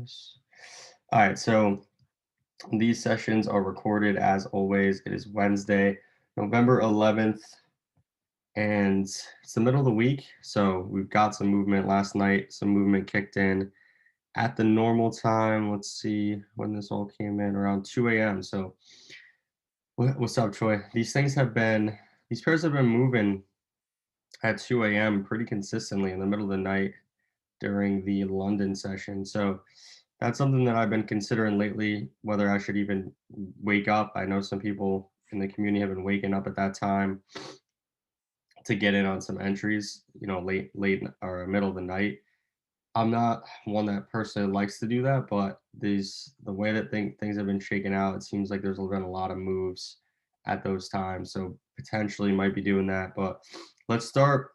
this. All right, so these sessions are recorded as always. It is Wednesday, November 11th, and it's the middle of the week. So we've got some movement last night. Some movement kicked in at the normal time. Let's see when this all came in, around 2 a.m. So what's up, Troy? These pairs have been moving at 2 a.m. pretty consistently in the middle of the night during the London session. So that's something that I've been considering lately, whether I should even wake up. I know some people in the community have been waking up at that time to get in on some entries, late or middle of the night. I'm not one that personally likes to do that, but the way that things have been shaken out, it seems like there's been a lot of moves at those times. So potentially might be doing that. But let's start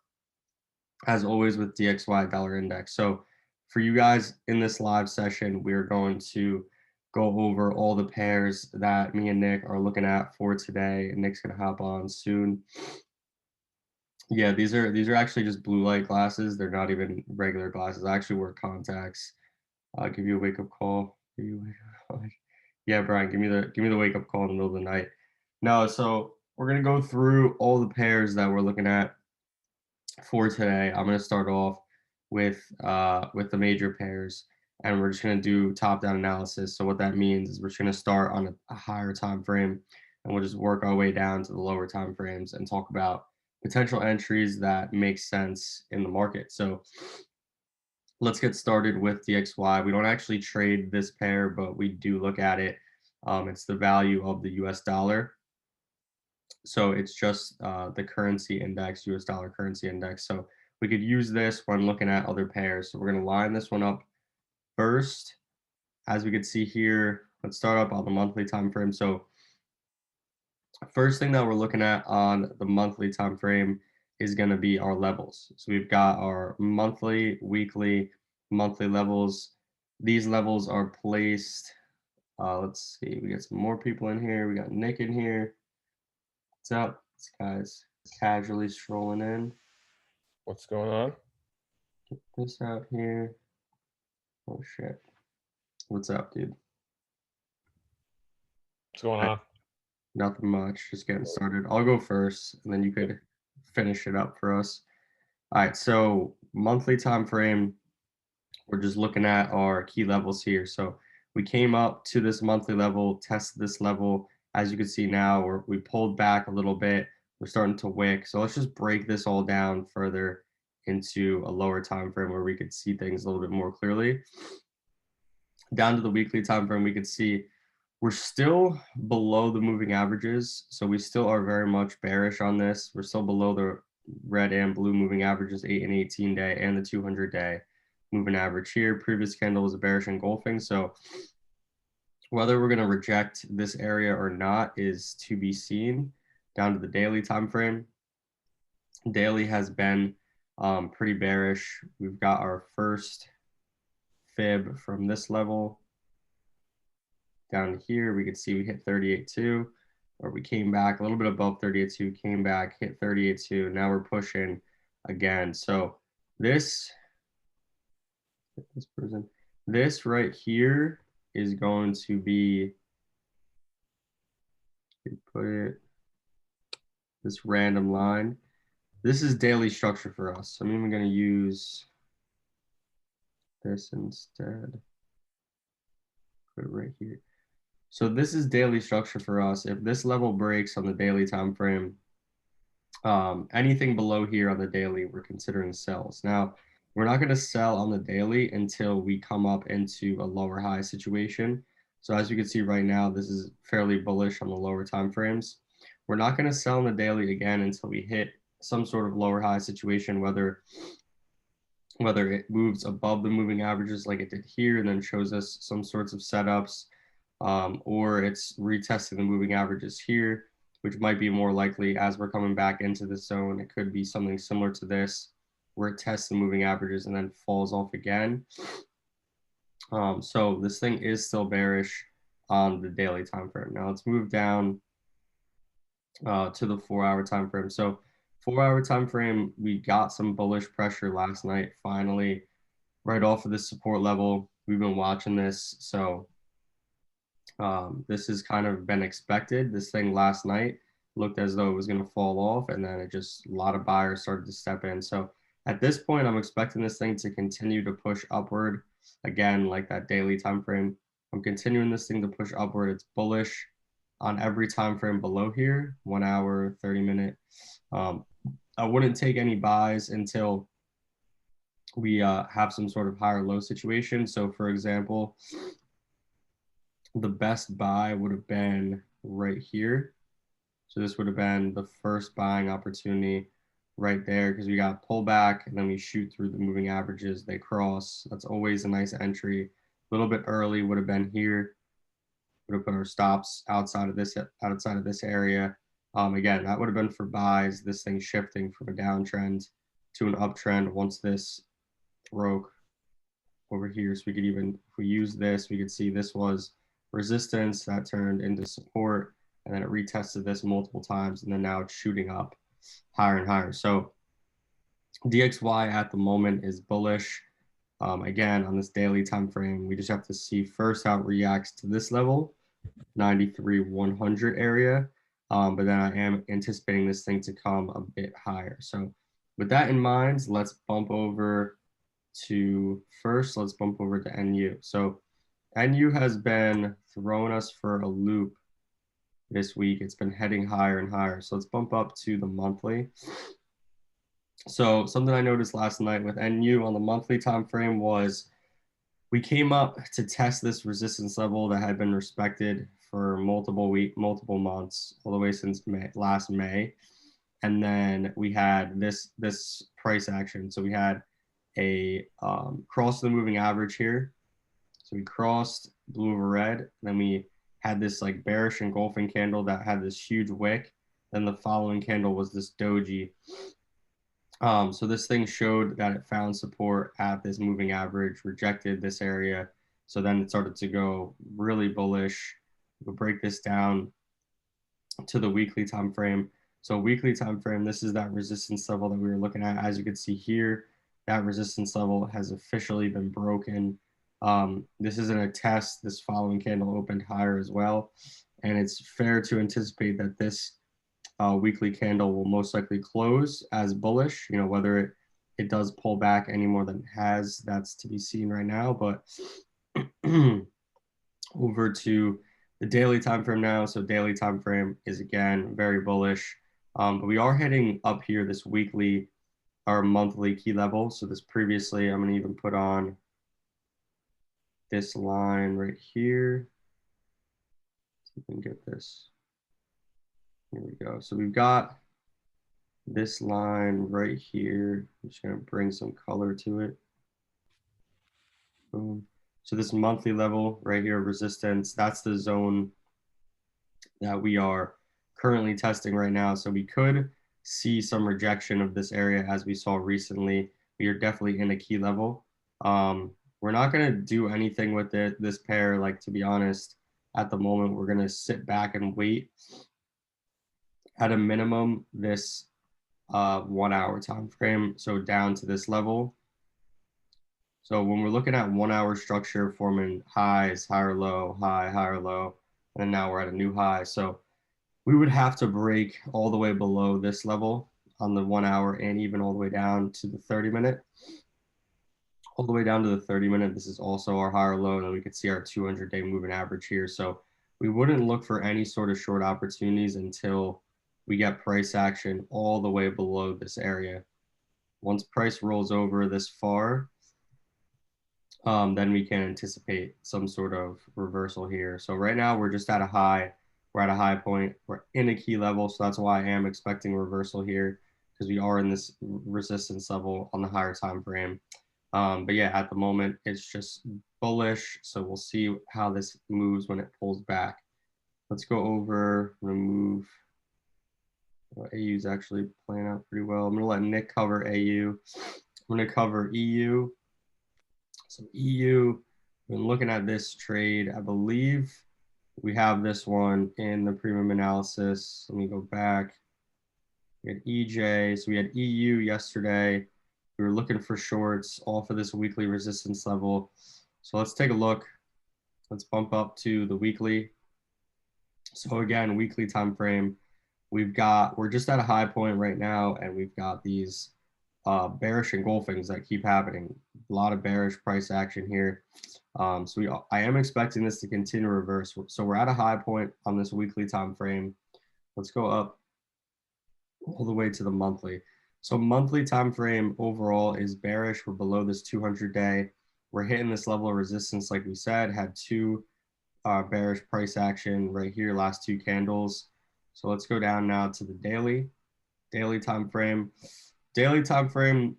as always with DXY dollar index. So for you guys in this live session, we're going to go over all the pairs that me and Nick are looking at for today. And Nick's gonna hop on soon. Yeah, these are actually just blue light glasses. They're not even regular glasses. I actually wear contacts. I'll give you a wake up call. Yeah, Brian, give me the wake up call in the middle of the night. No, so we're gonna go through all the pairs that we're looking at for today. I'm going to start off with the major pairs, and we're just going to do top-down analysis. So what that means is we're just going to start on a higher time frame, and we'll just work our way down to the lower time frames and talk about potential entries that make sense in the market. So let's get started with DXY. We don't actually trade this pair, but we do look at it. It's the value of the US dollar. So it's just the currency index, US dollar currency index. So we could use this when looking at other pairs. So we're going to line this one up first. As we can see here, let's start up on the monthly time frame. So first thing that we're looking at on the monthly time frame is going to be our levels. So we've got our monthly, weekly, monthly levels. These levels are placed. Let's see, we got some more people in here. We got Nick in here. What's up? This guy's casually strolling in. What's going on? Get this out here. Oh shit. What's up, dude? What's going on? Nothing much. Just getting started. I'll go first, and then you could finish it up for us. All right. So monthly time frame. We're just looking at our key levels here. So we came up to this monthly level, tested this level. As you can see now, we pulled back a little bit. We're starting to wick. So let's just break this all down further into a lower time frame where we could see things a little bit more clearly. Down to the weekly time frame, we could see we're still below the moving averages. So we still are very much bearish on this. We're still below the red and blue moving averages, 8 and 18 day and the 200-day moving average here. Previous candle was a bearish engulfing. So whether we're going to reject this area or not is to be seen. Down to the daily time frame. Daily has been pretty bearish. We've got our first fib from this level down here. We could see we hit 38.2, or we came back a little bit above 38.2, came back, hit 38.2. Now we're pushing again. So this right here is going to be, put it, this random line. This is daily structure for us. I'm even going to use this instead. Put it right here. So this is daily structure for us. If this level breaks on the daily time frame, anything below here on the daily, we're considering sells. Now, we're not going to sell on the daily until we come up into a lower high situation. So as you can see right now, this is fairly bullish on the lower time frames. We're not going to sell on the daily again until we hit some sort of lower high situation, whether it moves above the moving averages like it did here and then shows us some sorts of setups, or it's retesting the moving averages here, which might be more likely as we're coming back into the zone. It could be something similar to this, where it tests the moving averages and then falls off again. So this thing is still bearish on the daily time frame. Now let's move down to the 4-hour time frame. So 4-hour time frame, we got some bullish pressure last night, finally, right off of this support level. we've been watching this. So this has kind of been expected. This thing last night looked as though it was going to fall off, and then it just a lot of buyers started to step in. So at this point, I'm expecting this thing to continue to push upward again, like that daily time frame. I'm continuing this thing to push upward. It's bullish on every time frame below here, 1 hour, 30-minute. I wouldn't take any buys until we have some sort of higher low situation. So for example, the best buy would have been right here. So this would have been the first buying opportunity right there because we got pullback and then we shoot through the moving averages. They cross. That's always a nice entry. A little bit early would have been here. Would have put our stops outside of this area. Again, that would have been for buys. This thing shifting from a downtrend to an uptrend once this broke over here. So we could even, if we use this, we could see this was resistance that turned into support, and then it retested this multiple times, and then now it's shooting up higher and higher. So DXY at the moment is bullish. Again, on this daily time frame, we just have to see first how it reacts to this level, 93,100 area. But then I am anticipating this thing to come a bit higher. So with that in mind, let's bump over to NU. So NU has been throwing us for a loop this week. It's been heading higher and higher. So let's bump up to the monthly. So something I noticed last night with NU on the monthly time frame was we came up to test this resistance level that had been respected for multiple months, all the way since last May. And then we had this price action. So we had a cross the moving average here. So we crossed blue over red. And then we had this like bearish engulfing candle that had this huge wick. Then the following candle was this doji. So this thing showed that it found support at this moving average, rejected this area. So then it started to go really bullish. We'll break this down to the weekly time frame. So weekly time frame, this is that resistance level that we were looking at. As you can see here, that resistance level has officially been broken. This isn't a test. This following candle opened higher as well. And it's fair to anticipate that this weekly candle will most likely close as bullish. You know, whether it does pull back any more than it has, that's to be seen right now. But over to the daily time frame now. So daily time frame is again very bullish. But we are heading up here this weekly or monthly key level. So this previously, I'm going to even put on this line right here. See if we can get this. Here we go. So we've got this line right here. I'm just going to bring some color to it. Boom. So this monthly level right here, resistance, that's the zone that we are currently testing right now. So we could see some rejection of this area as we saw recently. We are definitely in a key level. We're not going to do anything with this pair. Like, to be honest, at the moment, we're going to sit back and wait. At a minimum, this 1 hour time frame, so down to this level. So when we're looking at 1 hour structure forming highs, higher low, high, higher low, and now we're at a new high. So we would have to break all the way below this level on the 1 hour and even all the way down to the 30-minute. All the way down to the 30-minute, this is also our higher low, and then we could see our 200-day moving average here. So we wouldn't look for any sort of short opportunities until we get price action all the way below this area. Once price rolls over this far, then we can anticipate some sort of reversal here. So right now we're just at a high. We're at a high point. We're in a key level. So that's why I am expecting reversal here, because we are in this resistance level on the higher time frame. But yeah, at the moment, it's just bullish. So we'll see how this moves when it pulls back. Let's go over, I'm going to move. AU is actually playing out pretty well. I'm going to let Nick cover AU. I'm going to cover EU. So EU, when looking at this trade, I believe we have this one in the premium analysis. Let me go back. We had EJ, so we had EU yesterday. We were looking for shorts off of this weekly resistance level. So let's take a look. Let's bump up to the weekly. So again, weekly time frame, we're just at a high point right now, and we've got these bearish engulfings that keep happening. A lot of bearish price action here. I am expecting this to continue to reverse. So we're at a high point on this weekly time frame. Let's go up all the way to the monthly. So monthly time frame overall is bearish. We're below this 200-day. We're hitting this level of resistance, like we said, had two bearish price action right here, last two candles. So let's go down now to the daily time frame. Daily time frame,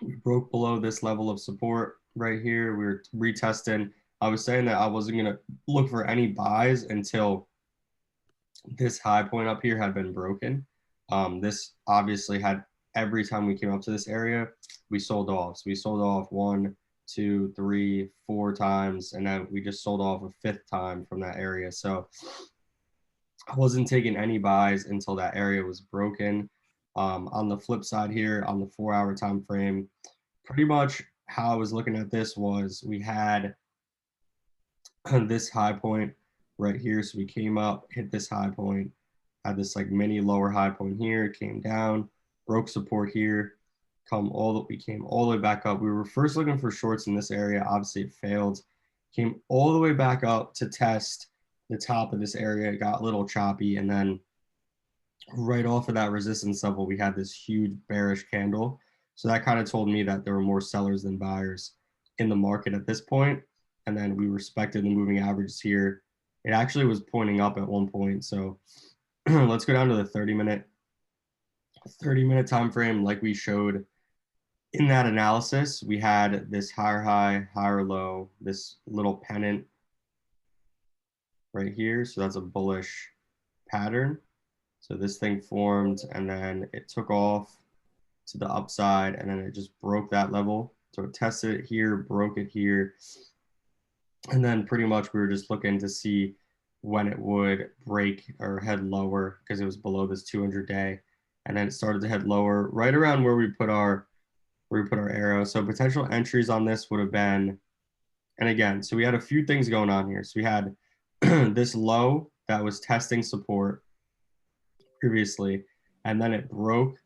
we broke below this level of support right here. We were retesting. I was saying that I wasn't going to look for any buys until this high point up here had been broken. This obviously had, every time we came up to this area, we sold off. So we sold off 1, 2, 3, 4 times, and then we just sold off a fifth time from that area. So I wasn't taking any buys until that area was broken. On the flip side here, on the 4-hour time frame, pretty much how I was looking at this was we had this high point right here. So we came up, hit this high point, had this like mini lower high point here, came down, broke support here, we came all the way back up. We were first looking for shorts in this area. Obviously it failed. Came all the way back up to test the top of this area. It got a little choppy, and then right off of that resistance level, we had this huge bearish candle. So that kind of told me that there were more sellers than buyers in the market at this point. And then we respected the moving averages here. It actually was pointing up at one point. So let's go down to the 30-minute time frame. Like we showed in that analysis, we had this higher high, higher low, this little pennant right here. So that's a bullish pattern. So this thing formed, and then it took off to the upside, and then it just broke that level. So it tested it here, broke it here, and then pretty much we were just looking to see when it would break or head lower, because it was below this 200-day, and then it started to head lower right around where we put our arrow. So potential entries on this would have been, and again, so we had a few things going on here. So we had this low that was testing support previously, and then it broke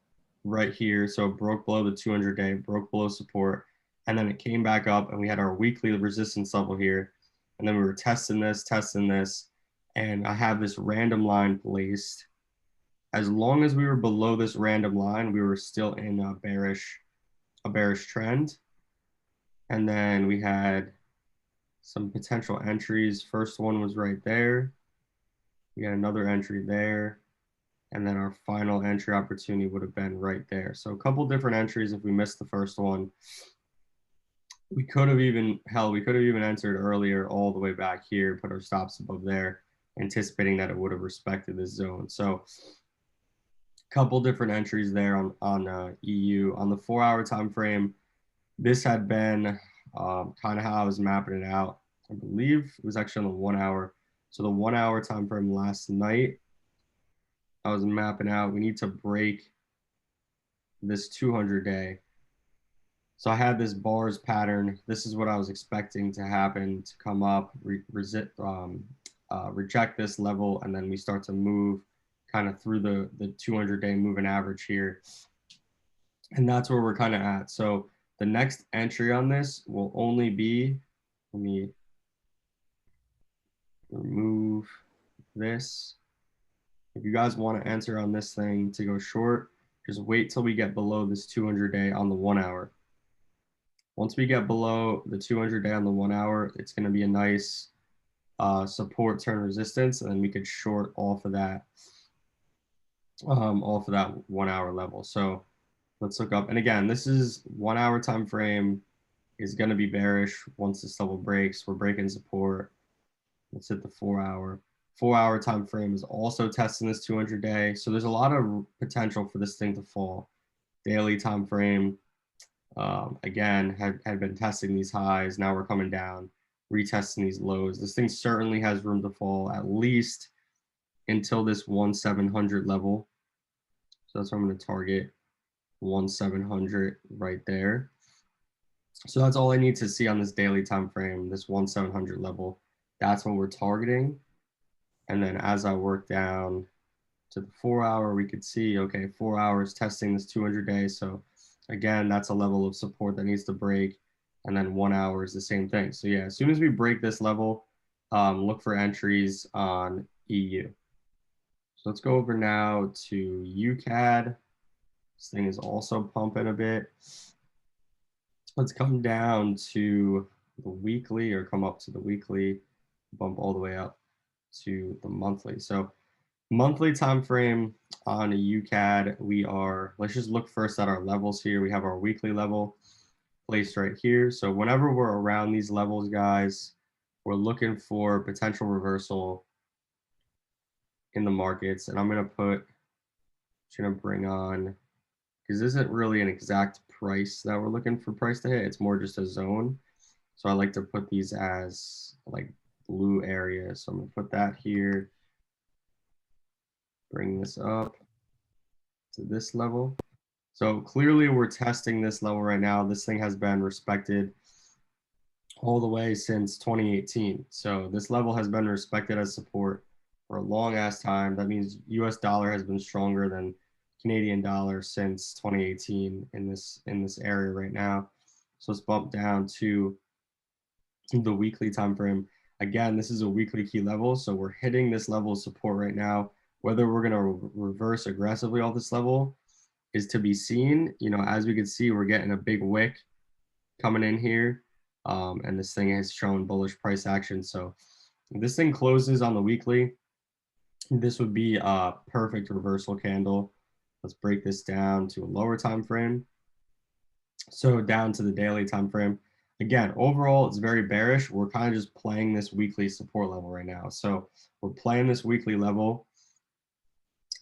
right here. So it broke below the 200-day, broke below support, and then it came back up, and we had our weekly resistance level here. And then we were testing this, and I have this random line placed. As long as we were below this random line, we were still in a bearish trend. And then we had some potential entries. First one was right there. We had another entry there. And then our final entry opportunity would have been right there. So a couple different entries if we missed the first one. We could have even entered earlier all the way back here, put our stops above there, anticipating that it would have respected this zone. So a couple different entries there on EU. On the 4-hour time frame, this had been kind of how I was mapping it out. I believe it was actually on the 1 hour. So the 1 hour time frame last night, I was mapping out, we need to break this 200-day. So I had this bars pattern. This is what I was expecting to happen, to come up, reject this level, and then we start to move kind of through the 200-day moving average here. And that's where we're kind of at. So the next entry on this will only be, let me remove this. If you guys want to enter on this thing to go short, just wait till we get below this 200-day on the 1 hour. Once we get below the 200-day on the 1 hour, it's going to be a nice support turn resistance, and then we could short off of that 1 hour level. So let's look up. And again, this is 1 hour time frame is going to be bearish once this level breaks. We're breaking support. Let's hit the 4 hour. 4 hour time frame is also testing this 200-day. So there's a lot of potential for this thing to fall. Daily time frame, again, had been testing these highs. Now we're coming down, retesting these lows. This thing certainly has room to fall at least until this 1,700 level. So that's what I'm going to target, 1,700 right there. So that's all I need to see on this daily time frame, this 1700 level. That's what we're targeting. And then as I work down to the 4 hour, we could see, okay, 4 hours testing this 200 days. So again, that's a level of support that needs to break. And then 1 hour is the same thing. So yeah, as soon as we break this level, look for entries on EU. So let's go over now to UCAD. This thing is also pumping a bit. Let's come down to the weekly, or come up to the weekly, bump all the way up to the monthly. So monthly time frame on a UCAD, let's just look first at our levels here. We have our weekly level placed right here. So whenever we're around these levels, guys, we're looking for potential reversal in the markets. And I'm going to bring on, because this isn't really an exact price that we're looking for price to hit. It's more just a zone. So I like to put these as like blue areas. So I'm going to put that here, bring this up to this level. So clearly we're testing this level right now. This thing has been respected all the way since 2018. So this level has been respected as support for a long ass time. That means US dollar has been stronger than Canadian dollar since 2018 in this area right now. So let's bump down to the weekly time frame. Again, this is a weekly key level, so we're hitting this level of support right now. Whether we're going to reverse aggressively off this level is to be seen. As we can see, we're getting a big wick coming in here, and this thing has shown bullish price action. So if this thing closes on the weekly, this would be a perfect reversal candle. Let's break this down to a lower time frame. So down to the daily time frame. Again, overall, it's very bearish. We're kind of just playing this weekly support level right now. So we're playing this weekly level.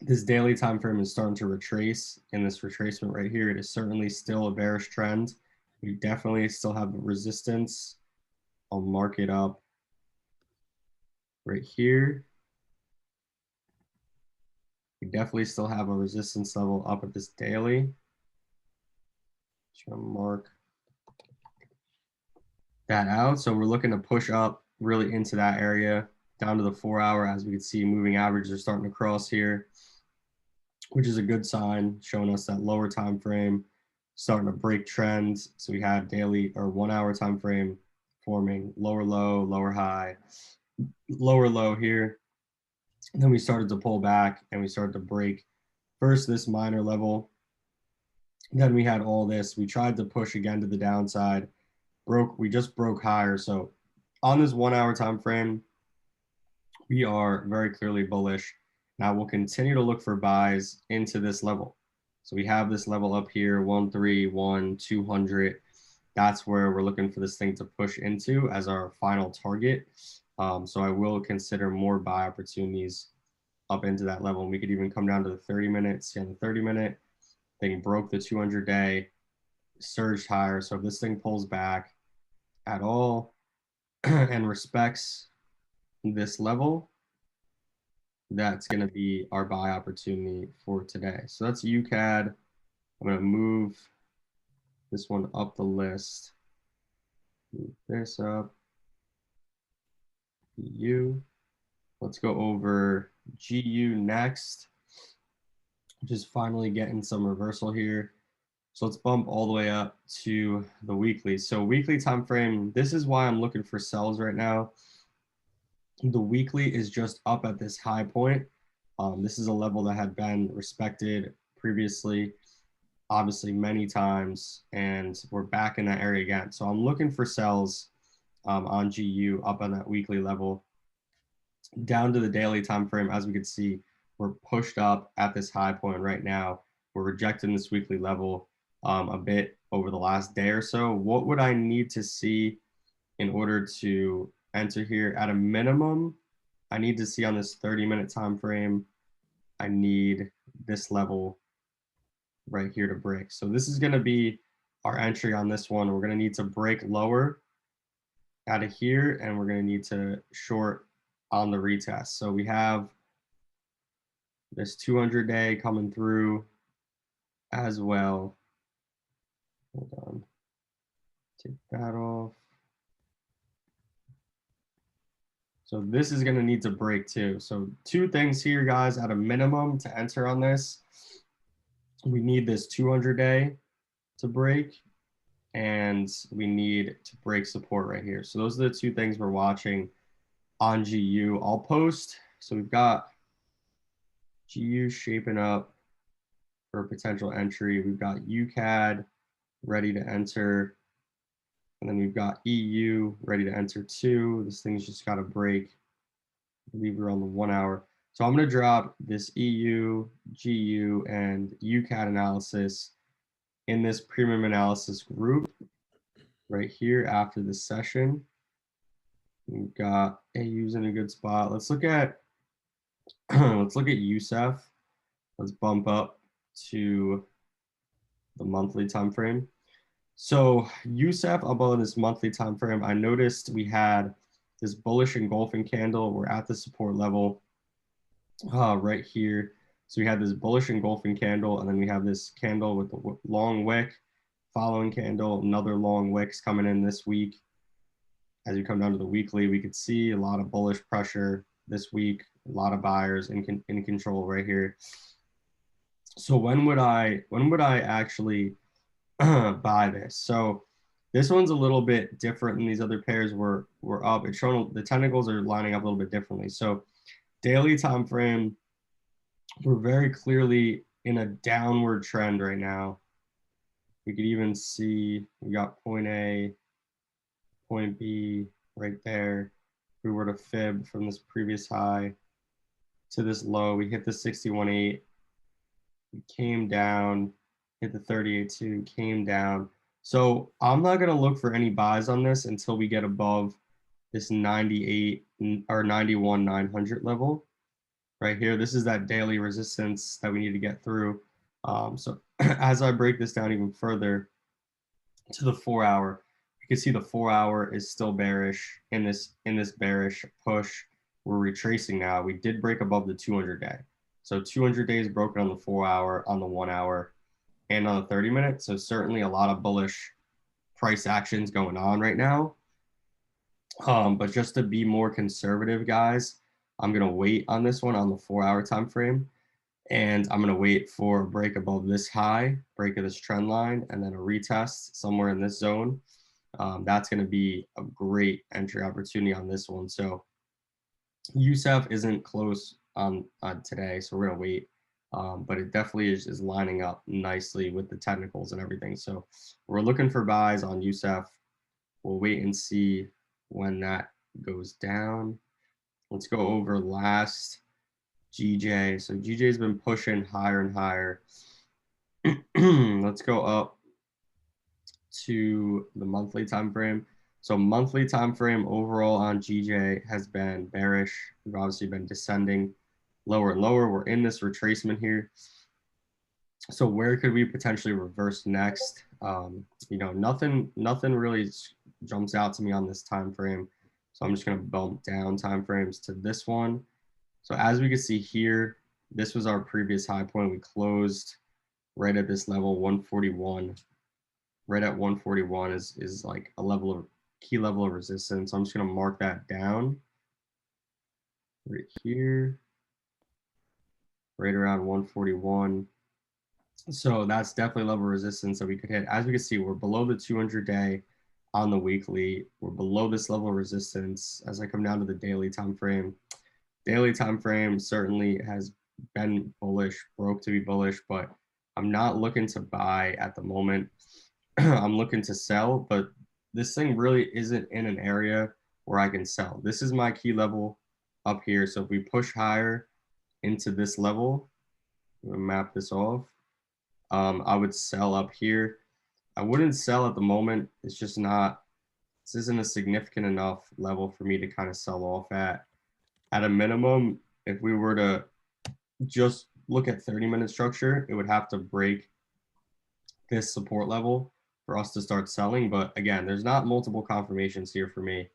This daily time frame is starting to retrace. In this retracement right here, it is certainly still a bearish trend. We definitely still have resistance. I'll mark it up right here. We definitely still have a resistance level up at this daily. Just gonna mark that out. So we're looking to push up really into that area down to the 4 hour. As we can see, moving averages are starting to cross here, which is a good sign, showing us that lower time frame starting to break trends. So we had daily or 1 hour time frame forming lower low, lower high, lower low here. And then we started to pull back and we started to break first this minor level. Then we had all this. We tried to push again to the downside. We just broke higher. So on this 1 hour time frame, we are very clearly bullish. Now we'll continue to look for buys into this level. So we have this level up here, 131, 200. That's where we're looking for this thing to push into as our final target. So I will consider more buy opportunities up into that level. And we could even come down to the 30 minute. See on the 30 minute, thing broke the 200-day, surged higher. So if this thing pulls back at all and respects this level, that's going to be our buy opportunity for today. So that's UCAD. I'm going to move this one up the list. Move this up. EU. Let's go over GU next. Just finally getting some reversal here. So let's bump all the way up to the weekly. So weekly time frame, this is why I'm looking for sells right now. The weekly is just up at this high point. This is a level that had been respected previously, obviously many times, and we're back in that area again. So I'm looking for sells on GU up on that weekly level. Down to the daily time frame, as we can see, we're pushed up at this high point right now. We're rejecting this weekly level a bit over the last day or so. What would I need to see in order to enter here? At a minimum, I need to see on this 30-minute time frame, I need this level right here to break. So this is going to be our entry on this one. We're going to need to break lower out of here, and we're going to need to short on the retest. So we have this 200-day coming through as well. Hold on. Take that off. So this is going to need to break too. So two things here, guys, at a minimum to enter on this. We need this 200-day to break, and we need to break support right here. So those are the two things we're watching on GU. I'll post. So we've got GU shaping up for a potential entry. We've got UCAD ready to enter. And then we've got EU ready to enter too. This thing's just got to break. I believe we're on the 1 hour. So I'm going to drop this EU, GU, and UCAD analysis in this premium analysis group right here after this session. We've got AU's in a good spot. Let's look at USEF. Let's bump up to the monthly time frame. So USEF above this monthly time frame, I noticed we had this bullish engulfing candle. We're at the support level right here. So we had this bullish engulfing candle, and then we have this candle with the long wick, following candle, another long wicks coming in this week. As you come down to the weekly, we could see a lot of bullish pressure this week, a lot of buyers in control right here. So when would I actually buy this? So this one's a little bit different than these other pairs were up. It's showing the tentacles are lining up a little bit differently. So daily time frame, we're very clearly in a downward trend right now. We could even see we got point A, point B right there. If we were to fib from this previous high to this low, we hit the 61.8, we came down, hit the 38.2, came down. So I'm not going to look for any buys on this until we get above this 98 or 91,900 level right here. This is that daily resistance that we need to get through. So as I break this down even further to the 4 hour, you can see the 4 hour is still bearish in this bearish push. We're retracing now. We did break above the 200-day. So 200 days broken on the 4 hour, on the 1 hour, and on the 30-minute. So certainly a lot of bullish price actions going on right now. But just to be more conservative, guys, I'm going to wait on this one on the 4 hour time frame. And I'm going to wait for a break above this high, break of this trend line, and then a retest somewhere in this zone. That's going to be a great entry opportunity on this one. So USEF isn't close on today, so we're going to wait. But it definitely is lining up nicely with the technicals and everything. So we're looking for buys on USEF. We'll wait and see when that goes down. Let's go over last GJ. So GJ's been pushing higher and higher. Let's go up to the monthly time frame. So monthly time frame overall on GJ has been bearish. We've obviously been descending lower and lower. We're in this retracement here. So where could we potentially reverse next? Nothing really jumps out to me on this time frame. So I'm just going to bump down time frames to this one. So as we can see here, this was our previous high point. We closed right at this level, 141. Right at 141 is like a key level of resistance. So I'm just going to mark that down right here, right around 141. So that's definitely level of resistance that we could hit. As we can see, we're below the 200-day on the weekly. We're below this level of resistance. As I come down to the daily time frame certainly has been bullish, broke to be bullish, but I'm not looking to buy at the moment. I'm looking to sell, but this thing really isn't in an area where I can sell. This is my key level up here. So if we push higher into this level, I'm gonna map this off. I would sell up here. I wouldn't sell at the moment. It's just not, this isn't a significant enough level for me to kind of sell off at. At a minimum, if we were to just look at 30-minute structure, it would have to break this support level for us to start selling. But again, there's not multiple confirmations here for me.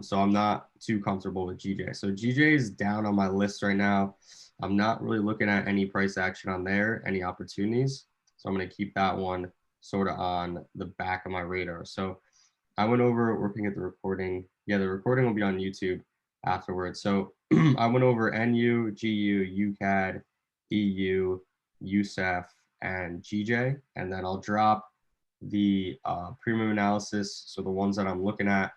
So I'm not too comfortable with GJ. So GJ is down on my list right now. I'm not really looking at any price action on there, any opportunities. So I'm going to keep that one sort of on the back of my radar. So I went over, we're looking at the recording. Yeah, the recording will be on YouTube afterwards. So I went over NU, GU, UCAD, EU, USEF, and GJ, and then I'll drop the premium analysis. So the ones that I'm looking at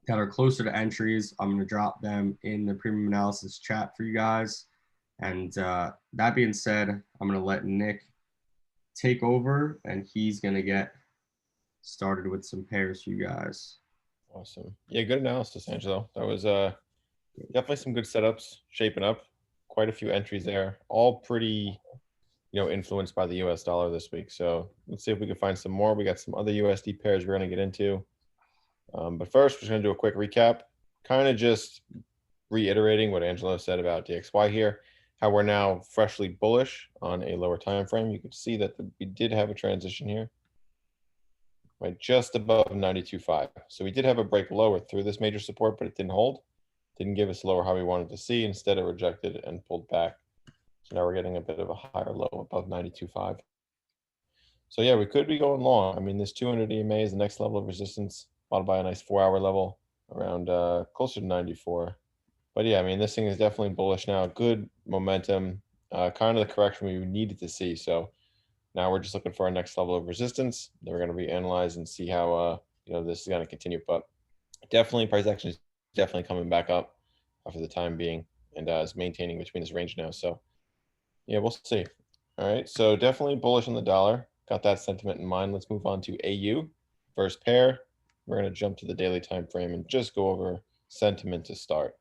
that are closer to entries, I'm going to drop them in the premium analysis chat for you guys. And that being said, I'm going to let Nick take over, and he's going to get started with some pairs for you guys. Awesome. Yeah, good analysis, Angelo. That was definitely some good setups shaping up. Quite a few entries there, all pretty, influenced by the US dollar this week. So let's see if we can find some more. We got some other USD pairs we're going to get into. But first, we're just going to do a quick recap, kind of just reiterating what Angelo said about DXY here, how we're now freshly bullish on a lower time frame. You can see that we did have a transition here, right, just above 92.5. So we did have a break lower through this major support, but it didn't hold. Didn't give us lower high we wanted to see. Instead, it rejected and pulled back. So now we're getting a bit of a higher low above 92.5. So yeah, we could be going long. I mean, this 200 EMA is the next level of resistance, followed by a nice 4-hour level around closer to 94. But yeah, I mean, this thing is definitely bullish now. Good momentum, kind of the correction we needed to see. So now we're just looking for our next level of resistance. Then we're going to be analyzed and see how this is going to continue. But definitely, price action is definitely coming back up for the time being, and is maintaining between this range now. So yeah, we'll see. All right, so definitely bullish on the dollar. Got that sentiment in mind. Let's move on to AU. First pair. We're going to jump to the daily time frame and just go over sentiment to start.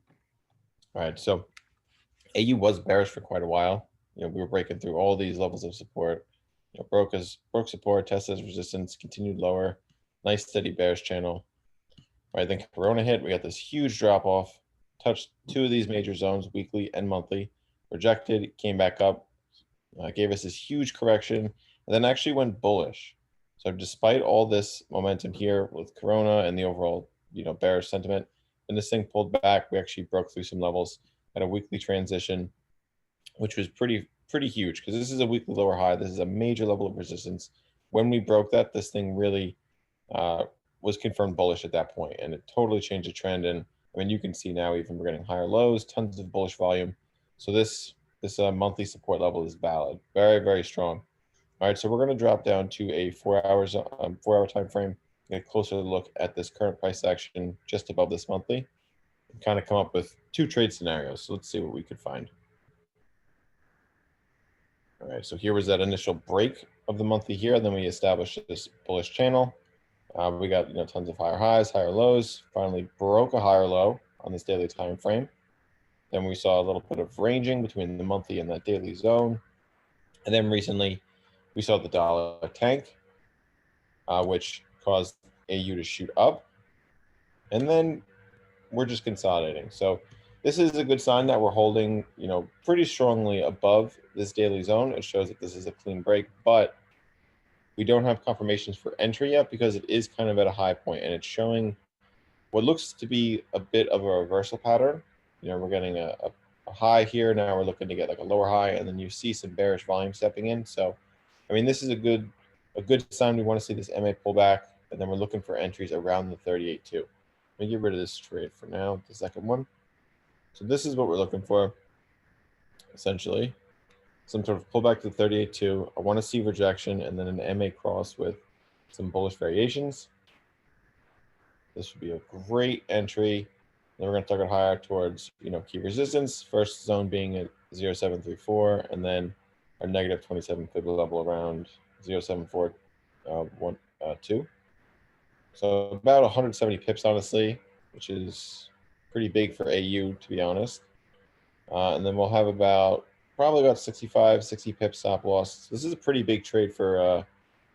All right, so AU was bearish for quite a while. We were breaking through all these levels of support. Broke support, tested resistance, continued lower. Nice steady bearish channel. Right, then Corona hit. We got this huge drop off. Touched two of these major zones, weekly and monthly. Rejected, came back up, gave us this huge correction, and then actually went bullish. So despite all this momentum here with Corona and the overall, bearish sentiment, when this thing pulled back, we actually broke through some levels at a weekly transition, which was pretty huge because this is a weekly lower high. This is a major level of resistance. When we broke that, this thing really was confirmed bullish at that point, and it totally changed the trend. And I mean, you can see now even we're getting higher lows, tons of bullish volume. So this monthly support level is valid, very, very strong. All right, so we're going to drop down to a 4-hour time frame, get a closer look at this current price action just above this monthly, and kind of come up with two trade scenarios. So let's see what we could find. All right, so here was that initial break of the monthly here, and then we established this bullish channel. We got tons of higher highs, higher lows. Finally broke a higher low on this daily time frame. Then we saw a little bit of ranging between the monthly and that daily zone. And then recently we saw the dollar tank, which caused AU to shoot up. And then we're just consolidating. So this is a good sign that we're holding, pretty strongly above this daily zone. It shows that this is a clean break, but we don't have confirmations for entry yet because it is kind of at a high point, and it's showing what looks to be a bit of a reversal pattern. We're getting a high here. Now we're looking to get like a lower high, and then you see some bearish volume stepping in. So, I mean, this is a good sign. We want to see this MA pull back, and then we're looking for entries around the 38 too. Let me get rid of this trade for now, the second one. So this is what we're looking for, essentially. Some sort of pullback to the 38.2. I want to see rejection and then an MA cross with some bullish variations. This would be a great entry. Then we're going to target higher towards, key resistance. First zone being at 0.734, and then our negative 27 fib level around 0.7412. So about 170 pips, honestly, which is pretty big for AU, to be honest. And then we'll have probably about 65, 60 pips stop loss. This is a pretty big trade for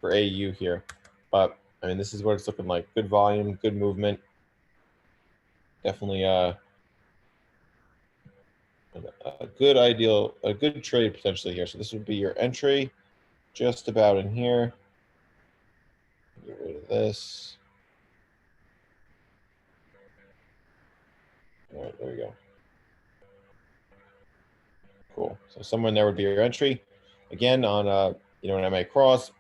AU here, but I mean, this is what it's looking like. Good volume, good movement. Definitely a good trade potentially here. So this would be your entry, just about in here. Get rid of this. All right, there we go. Cool. So somewhere in there would be your entry. Again, on an MA cross,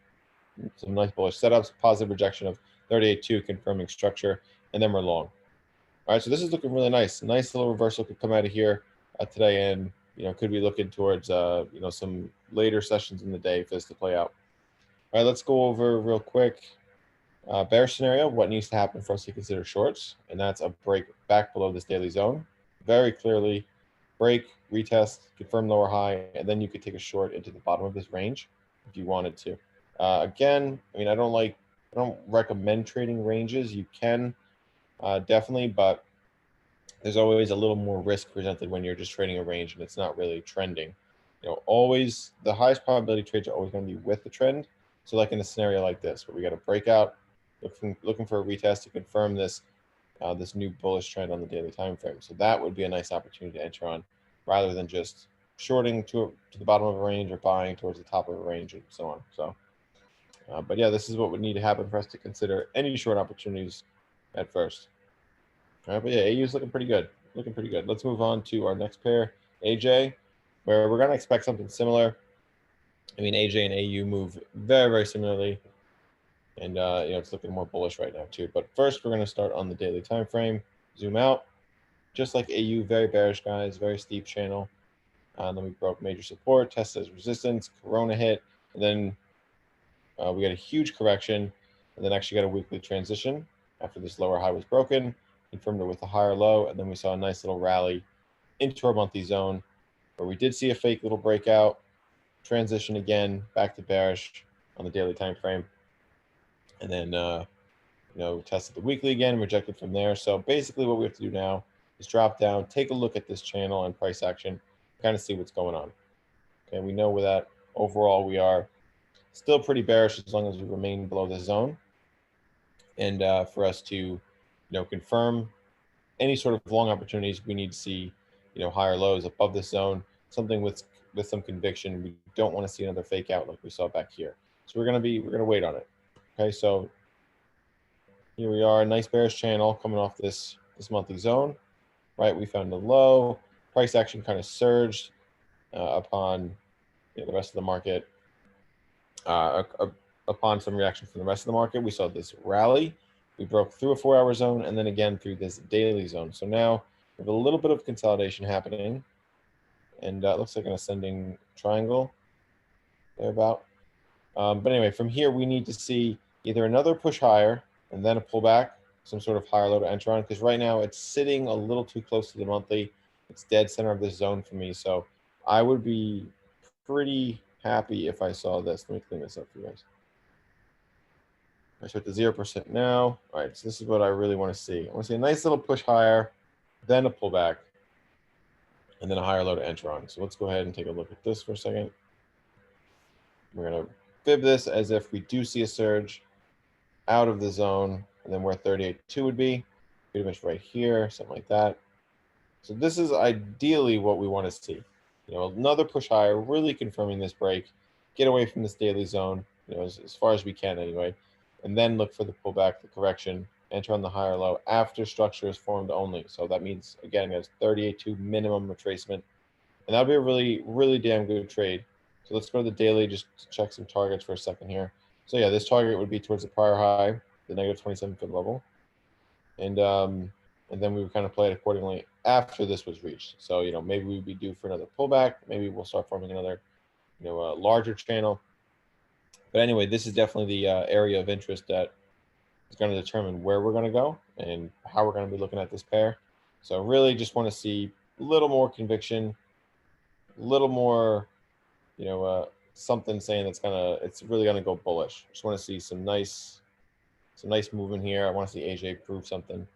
some nice bullish setups, positive rejection of 38.2, confirming structure, and then we're long. All right, so this is looking really nice. Nice little reversal could come out of here today, and could be looking towards some later sessions in the day for this to play out. All right, let's go over real quick. Bearish scenario, what needs to happen for us to consider shorts, and that's a break back below this daily zone. Very clearly, break, retest, confirm lower high, and then you could take a short into the bottom of this range if you wanted to. Again, I mean, I don't recommend trading ranges. You can definitely, but there's always a little more risk presented when you're just trading a range and it's not really trending. Always the highest probability trades are always going to be with the trend. So like in a scenario like this, where we got a breakout, looking for a retest to confirm this this new bullish trend on the daily time frame. So that would be a nice opportunity to enter on, rather than just shorting to the bottom of a range or buying towards the top of a range and so on. So, but yeah, this is what would need to happen for us to consider any short opportunities at first. All right, but yeah, AU is looking pretty good. Looking pretty good. Let's move on to our next pair, AJ, where we're going to expect something similar. I mean, AJ and AU move very, very similarly. And, it's looking more bullish right now, too. But first, we're going to start on the daily time frame. Zoom out. Just like AU, very bearish, guys. Very steep channel. Then we broke major support, tested as resistance, Corona hit. And then we got a huge correction. And then actually got a weekly transition after this lower high was broken. Confirmed it with a higher low. And then we saw a nice little rally into our monthly zone, where we did see a fake little breakout, transition again, back to bearish on the daily time frame. And then, tested the weekly again, rejected from there. So basically what we have to do now is drop down, take a look at this channel and price action, kind of see what's going on. Okay, we know that overall we are still pretty bearish as long as we remain below the zone. And for us to, confirm any sort of long opportunities, we need to see, higher lows above this zone, something with some conviction. We don't want to see another fake out like we saw back here. So we're gonna wait on it. Okay, so here we are, nice bearish channel coming off this monthly zone, right? We found the low, price action kind of surged upon the rest of the market. Upon some reaction from the rest of the market, we saw this rally. We broke through a 4-hour zone and then again through this daily zone. So now we have a little bit of consolidation happening, and it looks like an ascending triangle thereabout. But anyway, from here we need to see either another push higher and then a pullback, some sort of higher low to enter on, because right now it's sitting a little too close to the monthly. It's dead center of this zone for me. So I would be pretty happy if I saw this. Let me clean this up for you guys. I start to 0% now. All right, so this is what I really want to see. I want to see a nice little push higher, then a pullback, and then a higher low to enter on. So let's go ahead and take a look at this for a second. We're going to fib this as if we do see a surge out of the zone, and then where 38.2 would be, pretty much right here, something like that. So this is ideally what we want to see. Another push higher, really confirming this break, get away from this daily zone, as far as we can anyway, and then look for the pullback, the correction, enter on the higher low after structure is formed only. So that means, again, it's 38.2 minimum retracement, and that'll be a really, really damn good trade. So let's go to the daily, just to check some targets for a second here. So yeah, this target would be towards the prior high, the negative 27-foot level. And then we would kind of play it accordingly after this was reached. So, maybe we'd be due for another pullback. Maybe we'll start forming another, larger channel. But anyway, this is definitely the area of interest that is going to determine where we're going to go and how we're going to be looking at this pair. So really just want to see a little more conviction, a little more, something saying it's really going to go bullish. Just want to see some nice movement here. I want to see AJ prove something.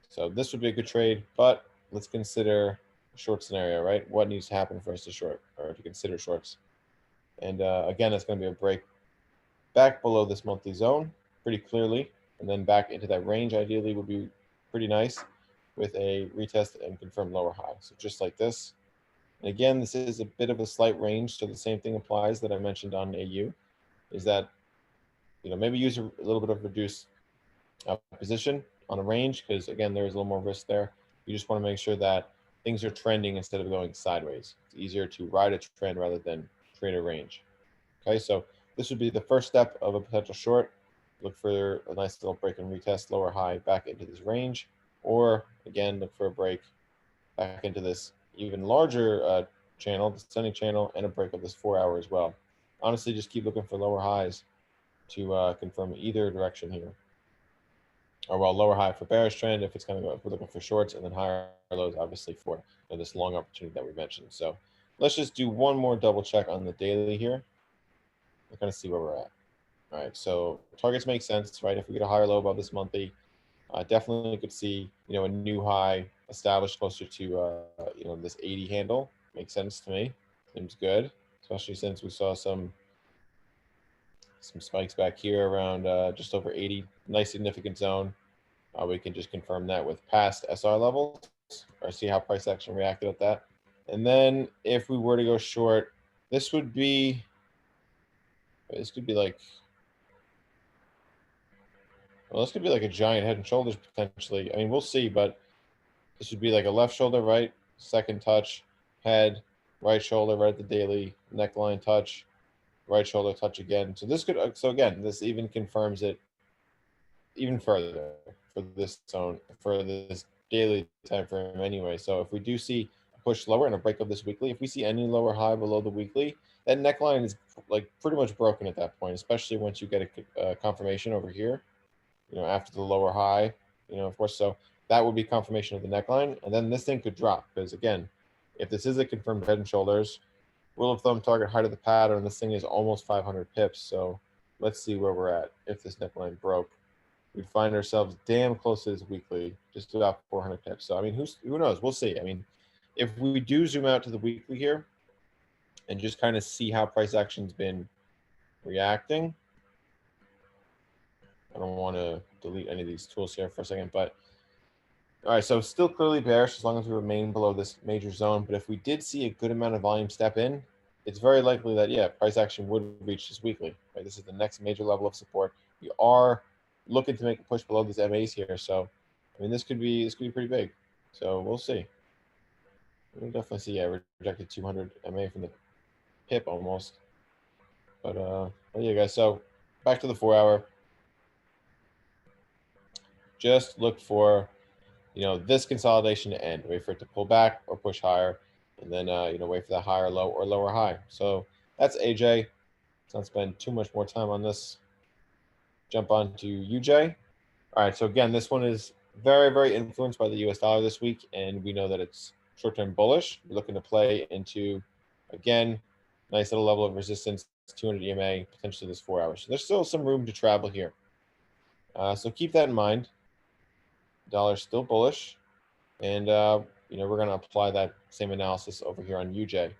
So this would be a good trade, but let's consider a short scenario, right? What needs to happen for us to short or to consider shorts? And again, it's going to be a break back below this monthly zone pretty clearly, and then back into that range ideally would be pretty nice with a retest and confirmed lower high. So just like this. And again, this is a bit of a slight range, so the same thing applies that I mentioned on AU, is that, maybe use a little bit of reduced position on a range, because again, there is a little more risk there. You just want to make sure that things are trending instead of going sideways. It's easier to ride a trend rather than trade a range. Okay, so this would be the first step of a potential short. Look for a nice little break and retest, lower high back into this range, or again, look for a break back into this even larger channel, descending channel, and a break of this 4-hour as well. Honestly, just keep looking for lower highs to confirm either direction here. Or well, lower high for bearish trend if it's going to go, if we're looking for shorts, and then higher lows obviously for this long opportunity that we mentioned. So let's just do one more double check on the daily here. We're going to see where we're at. All right, so targets make sense, right? If we get a higher low above this monthly, definitely could see, a new high established closer to, this 80 handle. Makes sense to me. Seems good, especially since we saw some spikes back here around just over 80. Nice significant zone. We can just confirm that with past SR levels or see how price action reacted at that. And then if we were to go short, this could be like, well, this could be like a giant head and shoulders potentially. I mean, we'll see, but this would be like a left shoulder, right? Second touch, head, right shoulder, right at the daily, neckline touch, right shoulder touch again. So this could, so again, this even confirms it even further for this zone, for this daily time frame anyway. So if we do see a push lower and a break of this weekly, if we see any lower high below the weekly, that neckline is like pretty much broken at that point, especially once you get a confirmation over here, after the lower high, of course. So that would be confirmation of the neckline. And then this thing could drop because, again, if this is a confirmed head and shoulders, rule of thumb target height of the pattern, this thing is almost 500 pips. So let's see where we're at. If this neckline broke, we'd find ourselves damn close to this weekly, just about 400 pips. So, I mean, who knows? We'll see. I mean, if we do zoom out to the weekly here and just kind of see how price action's been reacting, I don't want to delete any of these tools here for a second, but all right, so still clearly bearish as long as we remain below this major zone. But if we did see a good amount of volume step in, it's very likely that, yeah, price action would reach this weekly. Right? This is the next major level of support. We are looking to make a push below these MAs here. So, I mean, this could be pretty big. So we'll see. We'll definitely see, yeah, rejected 200 MA from the pip almost. But yeah, guys. So back to the 4-hour. Just look for this consolidation to end. Wait for it to pull back or push higher, and then wait for that higher low or lower high. So that's AJ. Let's not spend too much more time on this. Jump on to UJ. All right. So again, this one is very, very influenced by the US dollar this week, and we know that it's short-term bullish. We're looking to play into, again, nice little level of resistance, 200 EMA, potentially this 4 hours. So there's still some room to travel here. So keep that in mind. Dollar's still bullish. And, we're going to apply that same analysis over here on UJ.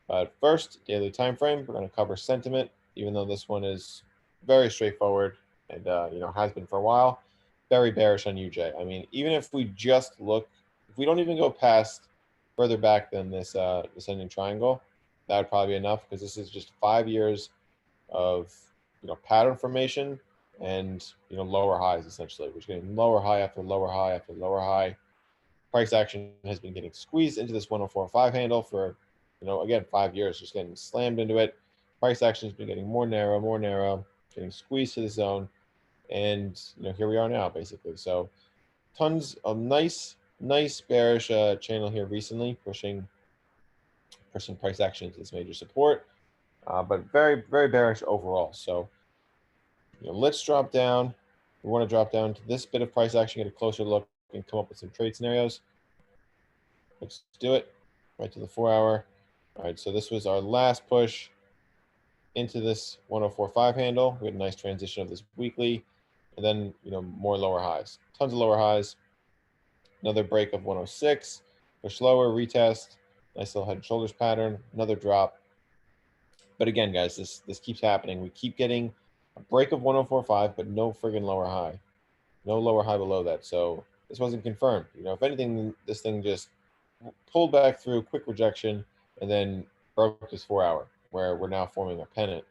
But first, daily time frame, we're going to cover sentiment, even though this one is very straightforward and, has been for a while. Very bearish on UJ. I mean, even if we just look, if we don't even go past further back than this descending triangle, that would probably be enough because this is just 5 years of, pattern formation and, lower highs essentially. We're just getting lower high after lower high after lower high. Price action has been getting squeezed into this 104.5 handle for, again, 5 years, just getting slammed into it. Price action has been getting more narrow, getting squeezed to the zone. And, here we are now, basically. So tons of nice bearish channel here recently, pushing price action into this major support, but very, very bearish overall. So, let's drop down. We want to drop down to this bit of price action, get a closer look, and come up with some trade scenarios. Let's do it right to the 4-hour. All right, so this was our last push into this 104.5 handle. We had a nice transition of this weekly, and then more lower highs, tons of lower highs. Another break of 106, push lower, retest, nice little head and shoulders pattern, another drop. But again, guys, this keeps happening. We keep getting a break of 104.5, but no friggin' lower high, no lower high below that. So this wasn't confirmed. If anything, this thing just pulled back through, quick rejection, and then broke this 4-hour, where we're now forming a pennant.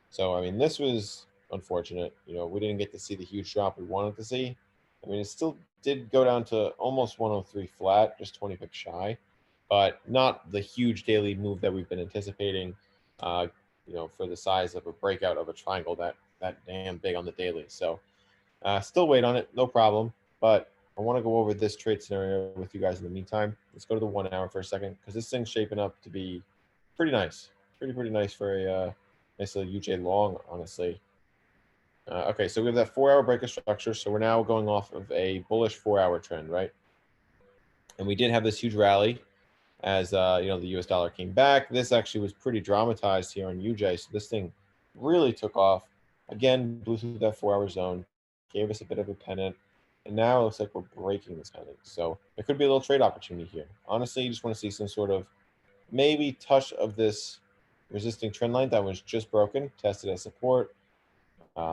So, I mean, this was unfortunate. We didn't get to see the huge drop we wanted to see. I mean, it still did go down to almost 103 flat, just 20 pips shy, but not the huge daily move that we've been anticipating. for the size of a breakout of a triangle that damn big on the daily. So still wait on it, no problem. But I want to go over this trade scenario with you guys in the meantime. Let's go to the 1 hour for a second because this thing's shaping up to be pretty nice, pretty nice for a nice little UJ long, honestly. Okay, so we have that 4 hour breaker structure. So we're now going off of a bullish 4 hour trend, right? And we did have this huge rally as the US dollar came back. This actually was pretty dramatized here on UJ. So this thing really took off. Again, blew through that 4 hour zone, gave us a bit of a pennant. And now it looks like we're breaking this pennant. So there could be a little trade opportunity here. Honestly, you just want to see some sort of maybe touch of this resisting trend line that was just broken, tested as support.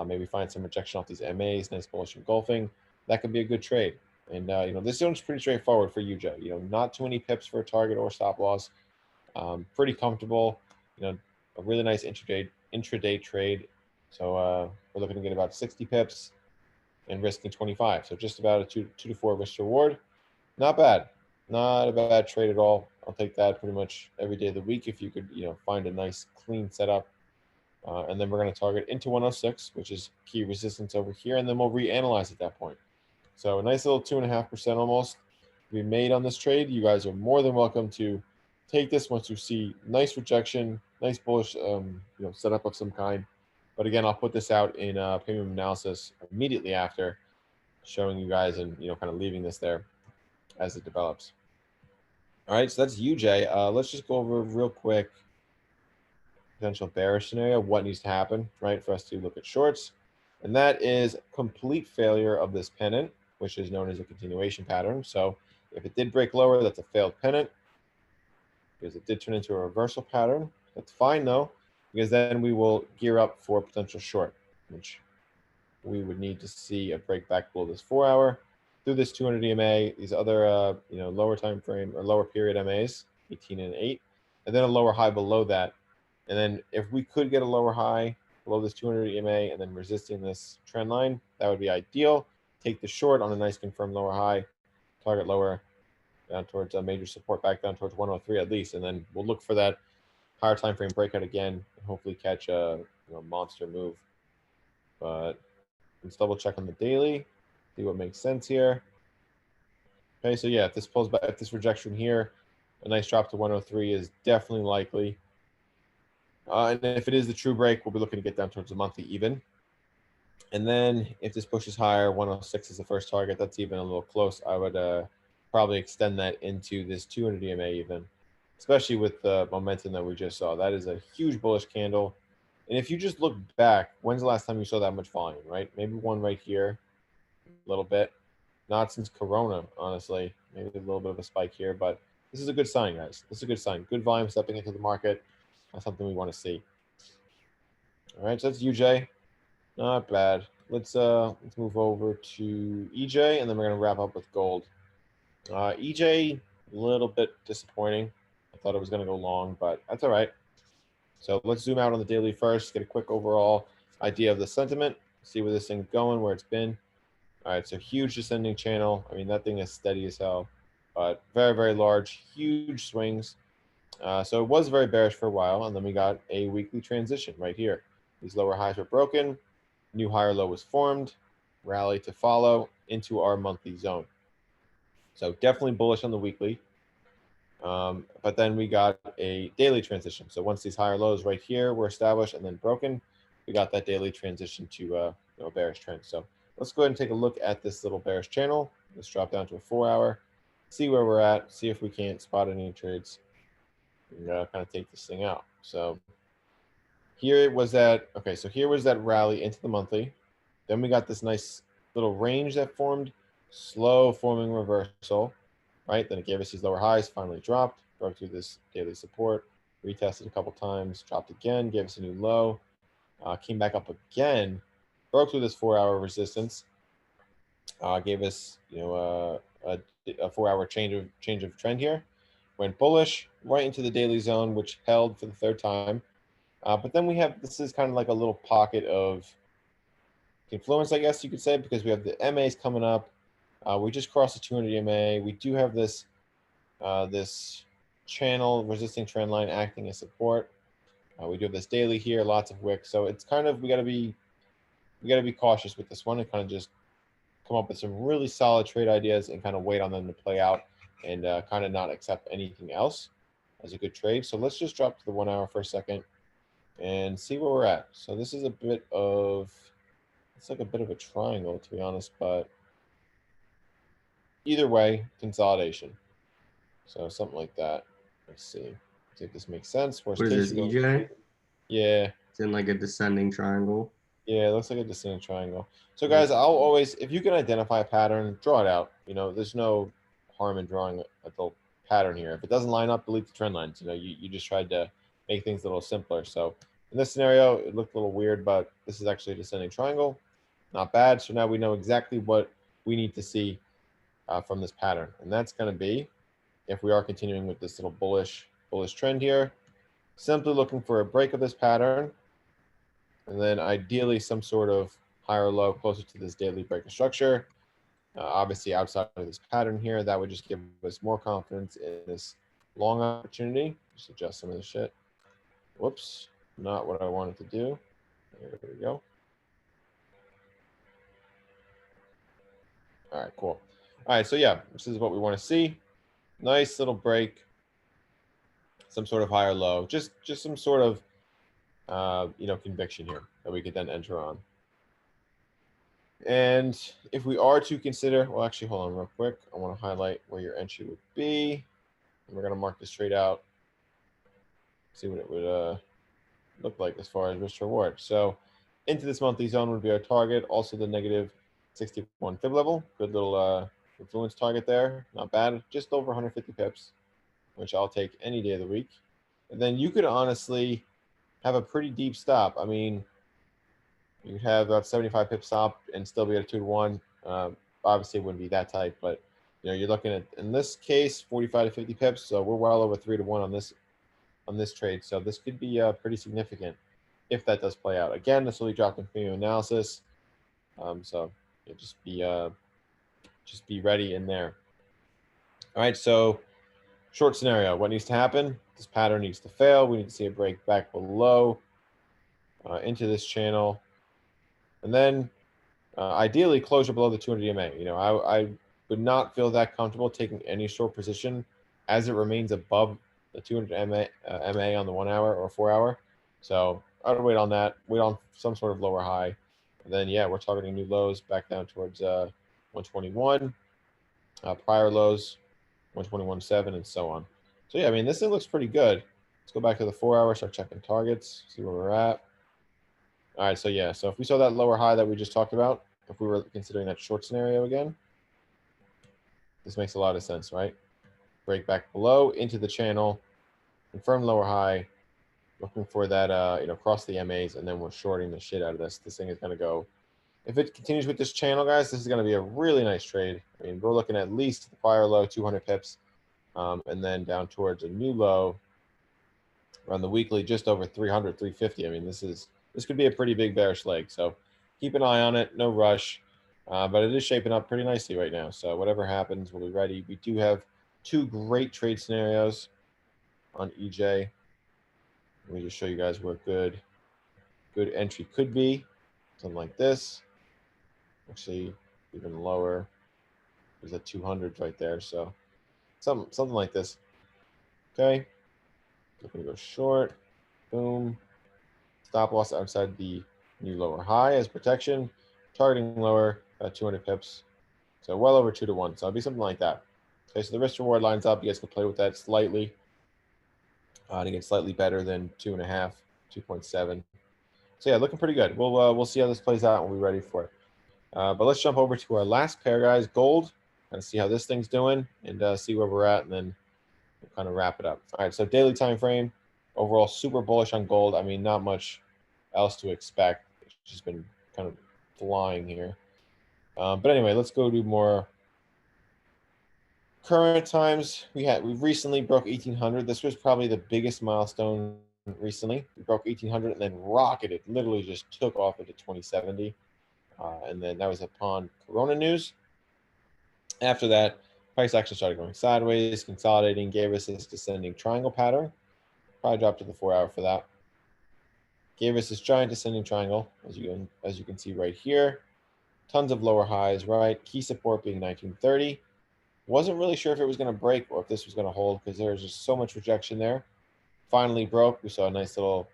Maybe find some rejection off these MAs, nice bullish engulfing. That could be a good trade. And this zone's pretty straightforward for UJ. Not too many pips for a target or stop loss. Pretty comfortable. A really nice intraday trade. So we're looking to get about 60 pips and risking 25. So just about a two to four risk reward. Not bad. Not a bad trade at all. I'll take that pretty much every day of the week if you could, find a nice clean setup. And then we're going to target into 106, which is key resistance over here, and then we'll reanalyze at that point. So a nice little 2.5% almost we made on this trade. You guys are more than welcome to take this once you see nice rejection, nice bullish, setup of some kind. But again, I'll put this out in premium analysis immediately after, showing you guys and kind of leaving this there as it develops. All right, so that's UJ. Let's just go over real quick potential bearish scenario, what needs to happen, right, for us to look at shorts. And that is complete failure of this pennant, which is known as a continuation pattern. So if it did break lower, that's a failed pennant, because it did turn into a reversal pattern. That's fine though, because then we will gear up for a potential short, which we would need to see a break back below this 4 hour through this 200 EMA, these other lower time frame or lower period MAs, 18 and 8, and then a lower high below that. And then if we could get a lower high below this 200 EMA and then resisting this trend line, that would be ideal. Take the short on a nice confirmed lower high, target lower down towards a major support back down towards 103 at least, and then we'll look for that higher time frame breakout again and hopefully catch a monster move. But let's double check on the daily, see what makes sense here. Okay, so yeah, if this pulls back, if this rejection here, a nice drop to 103 is definitely likely. And if it is the true break, we'll be looking to get down towards the monthly even. And then if this pushes higher, 106 is the first target. That's even a little close. I would probably extend that into this 200 EMA even, especially with the momentum that we just saw. That is a huge bullish candle. And if you just look back, when's the last time you saw that much volume, right? Maybe one right here, a little bit. Not since Corona, honestly. Maybe a little bit of a spike here, but this is a good sign, guys. This is a good sign. Good volume stepping into the market. That's something we want to see. All right, so that's UJ. Not bad. Let's move over to EJ, and then we're gonna wrap up with gold. EJ, a little bit disappointing. I thought it was gonna go long, but that's all right. So let's zoom out on the daily first, get a quick overall idea of the sentiment, see where this thing's going, where it's been. All right, so huge descending channel. I mean, that thing is steady as hell, but very large, huge swings. So it was very bearish for a while, and then we got a weekly transition right here. These lower highs were broken, new higher low was formed, rally to follow into our monthly zone. So definitely bullish on the weekly. But then we got a daily transition. So once these higher lows right here were established and then broken, we got that daily transition to a bearish trend. So let's go ahead and take a look at this little bearish channel. Let's drop down to a 4 hour, see where we're at, see if we can't spot any trades, and kind of take this thing out. So here was that, okay, so here was that rally into the monthly. Then we got this nice little range that formed, slow forming reversal, right? Then it gave us these lower highs, finally dropped, broke through this daily support, retested a couple times, dropped again, gave us a new low, came back up again, broke through this 4 hour resistance, gave us a 4 hour change of trend here, went bullish right into the daily zone, which held for the third time. But then we have, this is kind of like a little pocket of influence, I guess you could say, because we have the MAs coming up. We just crossed the 200 MA. We do have this this channel resisting trend line acting as support. We do have this daily here, lots of wicks. So it's kind of, we got to be cautious with this one and kind of just come up with some really solid trade ideas and kind of wait on them to play out and kind of not accept anything else as a good trade. So let's just drop to the 1 hour for a second and see where we're at. So this is a bit of, it's like a bit of a triangle, to be honest, but either way, consolidation. So something like that. Let's see. See if this makes sense. Worst What is case, this, you go. EJ? Yeah. It's in like a descending triangle. Yeah, it looks like a descending triangle. So Yeah. guys, I'll always, if you can identify a pattern, draw it out. You know, there's no harm in drawing a pattern here. If it doesn't line up, delete the trend lines. You know, you just tried to make things a little simpler. So in this scenario, it looked a little weird, but this is actually a descending triangle. Not bad. So now we know exactly what we need to see from this pattern. And that's going to be, if we are continuing with this little bullish trend here, simply looking for a break of this pattern, and then ideally some sort of higher low closer to this daily break of structure. Obviously outside of this pattern here, that would just give us more confidence in this long opportunity. Just adjust some of this shit. Whoops, not what I wanted to do. There we go. All right, cool. All right, so yeah, this is what we want to see. Nice little break, some sort of higher low, just some sort of conviction here that we could then enter on. And if we are to consider, well, actually, hold on real quick. I want to highlight where your entry would be. And we're going to mark this trade out, see what it would look like as far as risk reward. So into this monthly zone would be our target. Also the negative 61 fib level. Good little influence target there. Not bad. Just over 150 pips, which I'll take any day of the week. And then you could honestly have a pretty deep stop. I mean, you could have about 75 pip stop and still be at a 2-to-1. Obviously, it wouldn't be that tight, but you're looking at, in this case, 45 to 50 pips. So we're well over 3-to-1 on this trade. So this could be pretty significant if that does play out. Again, this will be dropped in premium analysis. So just be ready in there. All right. So short scenario, what needs to happen? This pattern needs to fail. We need to see a break back below into this channel, and then ideally closure below the 200 EMA. I would not feel that comfortable taking any short position as it remains above the 200 MA on the 1 hour or 4 hour. So I would wait on that, wait on some sort of lower high. And then, yeah, we're targeting new lows back down towards 121, prior lows, 121.7, and so on. So, yeah, I mean, this thing looks pretty good. Let's go back to the 4 hour, start checking targets, see where we're at. All right, so yeah, so if we saw that lower high that we just talked about, if we were considering that short scenario again, this makes a lot of sense, right? Break back below into the channel, confirm lower high, looking for that, cross the MAs, and then we're shorting the shit out of this. This thing is going to go, if it continues with this channel, guys, this is going to be a really nice trade. I mean, we're looking at least the prior low, 200 pips, and then down towards a new low around the weekly, just over 300, 350. I mean, this could be a pretty big bearish leg. So keep an eye on it. No rush. But it is shaping up pretty nicely right now. So whatever happens, we'll be ready. We do have two great trade scenarios on EJ. Let me just show you guys where good entry could be. Something like this. Actually, even lower. There's a 200 right there. So something like this. Okay. Looking to go short. Boom. Stop loss outside the new lower high as protection. Targeting lower, 200 pips. So well over 2-to-1. So it'll be something like that. Okay, so the risk reward lines up. You guys can play with that slightly to get slightly better than 2.5, 2.7. So yeah, looking pretty good. We'll see how this plays out when we're ready for it. But let's jump over to our last pair, guys. Gold. Kind of see how this thing's doing and see where we're at, and then we'll kind of wrap it up. All right, so daily time frame. Overall, super bullish on gold. I mean, not much else to expect. It's just been kind of flying here. But anyway, let's go do more current times. We recently broke 1800. This was probably the biggest milestone recently. We broke 1800 and then rocketed, literally just took off into 2070. And then that was upon Corona news. After that, price actually started going sideways, consolidating, gave us this descending triangle pattern. Probably dropped to the 4 hour for that. Gave us this giant descending triangle, as you can see right here. Tons of lower highs, right? Key support being 1930. Wasn't really sure if it was going to break or if this was going to hold because there was just so much rejection there. Finally broke. We saw a nice little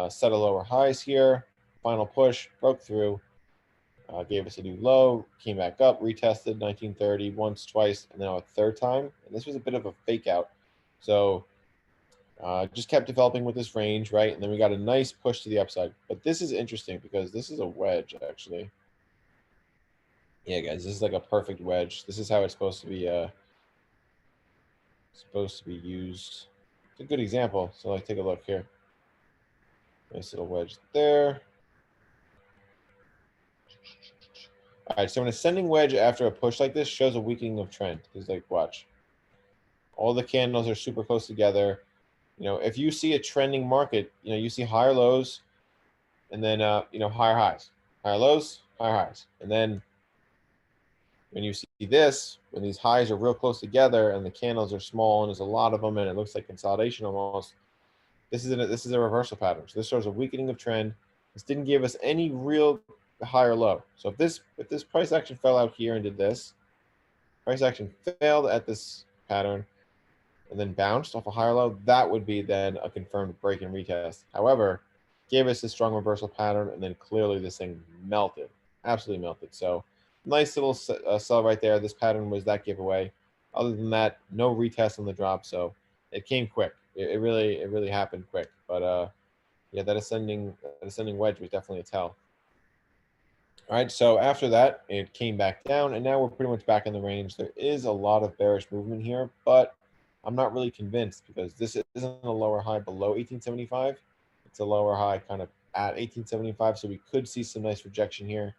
set of lower highs here. Final push, broke through, gave us a new low, came back up, retested 1930 once, twice, and now a third time. And this was a bit of a fake out. So just kept developing with this range, right? And then we got a nice push to the upside. But this is interesting because this is a wedge, actually. Yeah, guys, this is like a perfect wedge. This is how it's supposed to be used. It's a good example. So like, take a look here. Nice little wedge there. All right, so an ascending wedge after a push like this shows a weakening of trend. Because like, watch. All the candles are super close together. You know, if you see a trending market, you know, you see higher lows and then, you know, higher highs. Higher lows, higher highs. And then when you see this, when these highs are real close together and the candles are small and there's a lot of them and it looks like consolidation almost, this is a reversal pattern. So this shows a weakening of trend. This didn't give us any real higher low. So if this price action fell out here and did this, price action failed at this pattern and then bounced off a higher low, that would be then a confirmed break and retest. However, gave us a strong reversal pattern and then clearly this thing melted, absolutely melted. So nice little sell right there. This pattern was that giveaway. Other than that, no retest on the drop. So it came quick. It really happened quick. But yeah, that ascending wedge was definitely a tell. All right, so after that, it came back down, and now we're pretty much back in the range. There is a lot of bearish movement here, but I'm not really convinced because this isn't a lower high below 1875. It's a lower high kind of at 1875, so we could see some nice rejection here,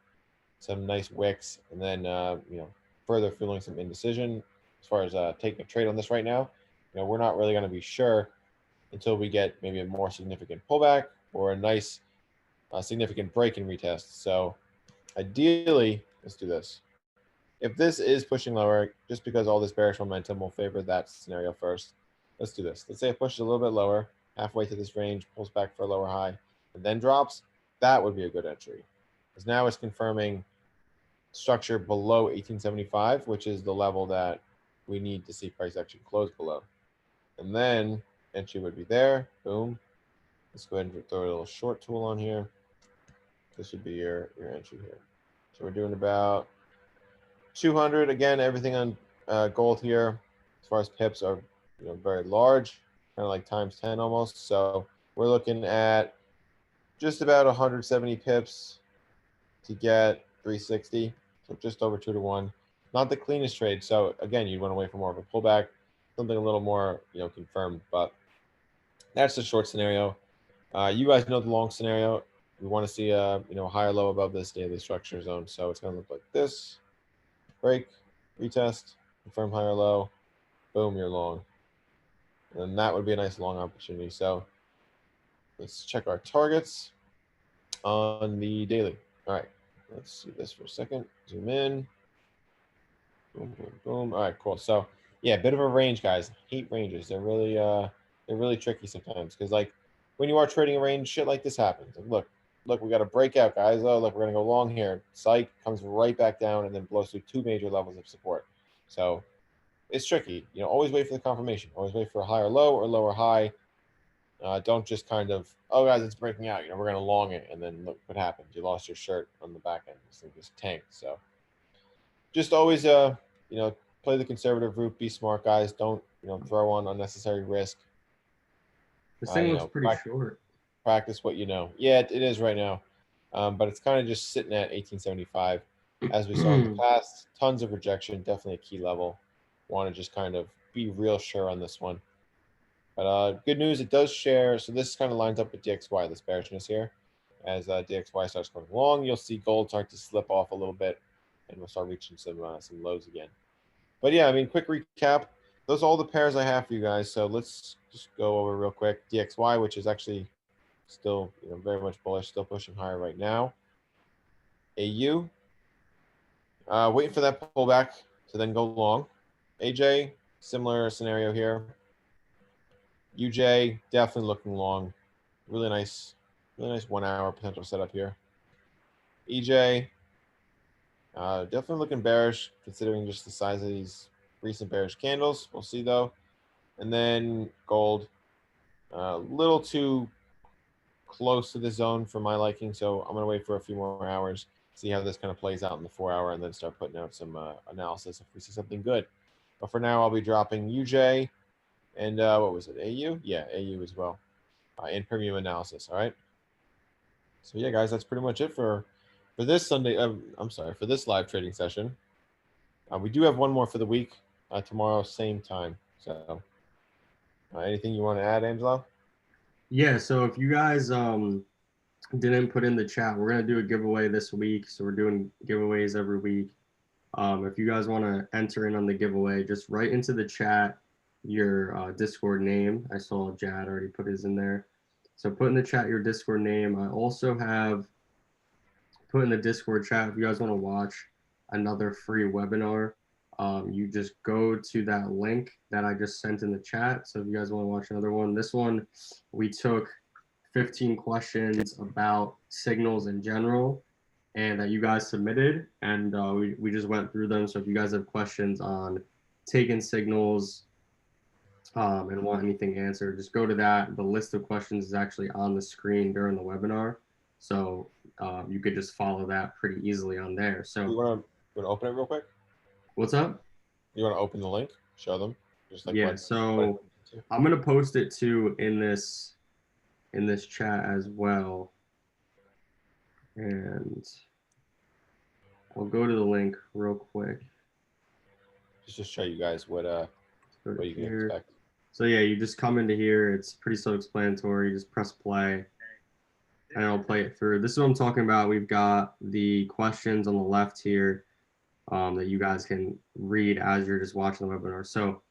some nice wicks, and then you know, further fueling some indecision as far as taking a trade on this right now. You know, we're not really going to be sure until we get maybe a more significant pullback or a nice significant break and retest. So ideally, let's do this. If this is pushing lower, just because all this bearish momentum will favor that scenario first, let's do this. Let's say it pushes a little bit lower, halfway to this range, pulls back for a lower high, and then drops. That would be a good entry. Because now it's confirming structure below 1875, which is the level that we need to see price action close below. And then entry would be there. Boom. Let's go ahead and throw a little short tool on here. This would be your entry here. So we're doing about 200. Again, everything on gold here, as far as pips are, you know, very large, kind of like times 10 almost. So we're looking at just about 170 pips to get 360. So just over 2-to-1. Not the cleanest trade. So again, you'd want to wait for more of a pullback, something a little more, you know, confirmed. But that's the short scenario. You guys know the long scenario. We want to see a, you know, higher low above this daily structure zone. So it's going to look like this. Break, retest, confirm higher low, boom, you're long. And that would be a nice long opportunity. So let's check our targets on the daily. All right, let's see this for a second. Zoom in. Boom, boom, boom. All right, cool. So yeah, a bit of a range, guys. Hate ranges. They're really tricky sometimes because like when you are trading a range, shit like this happens. Like, look, we got a breakout, guys. Oh, look, we're gonna go long here. Psych comes right back down and then blows through 2 major levels of support. So it's tricky. You know, always wait for the confirmation. Always wait for a higher low or lower high. Don't just kind of, oh guys, it's breaking out. You know, we're gonna long it, and then look what happened. You lost your shirt on the back end. This thing just tanked. So just always, you know, play the conservative route. Be smart, guys. Don't, you know, throw on unnecessary risk. This thing You looks know, pretty short. practice what you know. Yeah, it is right now, but it's kind of just sitting at 1875, as we saw in the past. Tons of rejection. Definitely a key level. Want to just kind of be real sure on this one. But good news, it does share. So this kind of lines up with DXY, this bearishness here. As DXY starts going long, you'll see gold start to slip off a little bit, and we'll start reaching some lows again. But yeah, I mean, quick recap. Those are all the pairs I have for you guys. So let's just go over real quick. DXY, which is actually still, you know, very much bullish, still pushing higher right now. AU, waiting for that pullback to then go long. AJ, similar scenario here. UJ, definitely looking long. Really nice Really nice 1 hour potential setup here. EJ, definitely looking bearish considering just the size of these recent bearish candles. We'll see though. And then gold, a little too close to the zone for my liking. So I'm going to wait for a few more hours, see how this kind of plays out in the 4 hour, and then start putting out some analysis if we see something good. But for now, I'll be dropping UJ and what was it? AU? Yeah, AU as well in premium analysis. All right. So yeah, guys, that's pretty much it for this Sunday. I'm sorry, for this live trading session. We do have one more for the week tomorrow, same time. So anything you want to add, Angelo? Yeah, so if you guys didn't put in the chat, we're gonna do a giveaway this week. So we're doing giveaways every week. If you guys want to enter in on the giveaway, just write into the chat your Discord name. I saw Jad already put his in there. So put in the chat your Discord name. I also have put in the Discord chat if you guys want to watch another free webinar. You just go to that link that I just sent in the chat. So if you guys want to watch another one, this one we took 15 questions about signals in general and that you guys submitted, and we just went through them. So if you guys have questions on taking signals and want anything answered, just go to that. The list of questions is actually on the screen during the webinar, so you could just follow that pretty easily on there. So You want to open it real quick? what's up? You want to open the link? Show them just like Yeah, so I'm gonna post it too in this chat as well, and I'll go to the link real quick. Just show you guys what you can expect. So yeah, you just come into here. It's pretty self-explanatory. You just press play, and I'll play it through. This is what I'm talking about. We've got the questions on the left here that you guys can read as you're just watching the webinar. So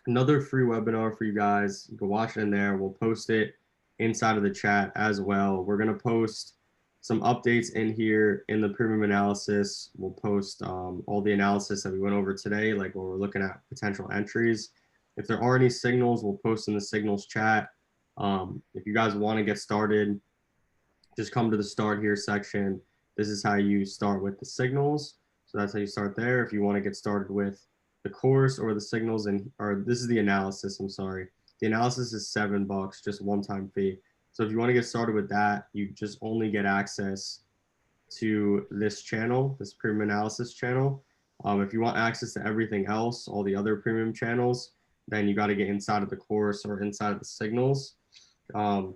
another free webinar for you guys. You can watch it in there. We'll post it inside of the chat as well. We're gonna post some updates in here in the premium analysis. We'll post all the analysis that we went over today, like when we're looking at potential entries. If there are any signals, we'll post in the signals chat. If you guys want to get started, just come to the start here section. This is how you start with the signals. So that's how you start there. If you want to get started with the course or the signals, or this is the analysis, I'm sorry. The analysis is $7, just one-time fee. So if you want to get started with that, you just only get access to this channel, this premium analysis channel. If you want access to everything else, all the other premium channels, then you got to get inside of the course or inside of the signals. And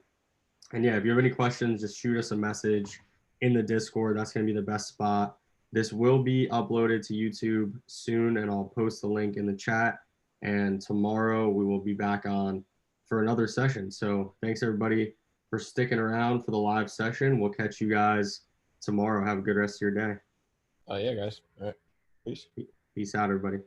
yeah, if you have any questions, just shoot us a message in the Discord. That's going to be the best spot. This will be uploaded to YouTube soon, and I'll post the link in the chat. And tomorrow we will be back on for another session. So thanks everybody for sticking around for the live session. We'll catch you guys tomorrow. Have a good rest of your day. Yeah, guys. All right. Peace. Peace out, everybody.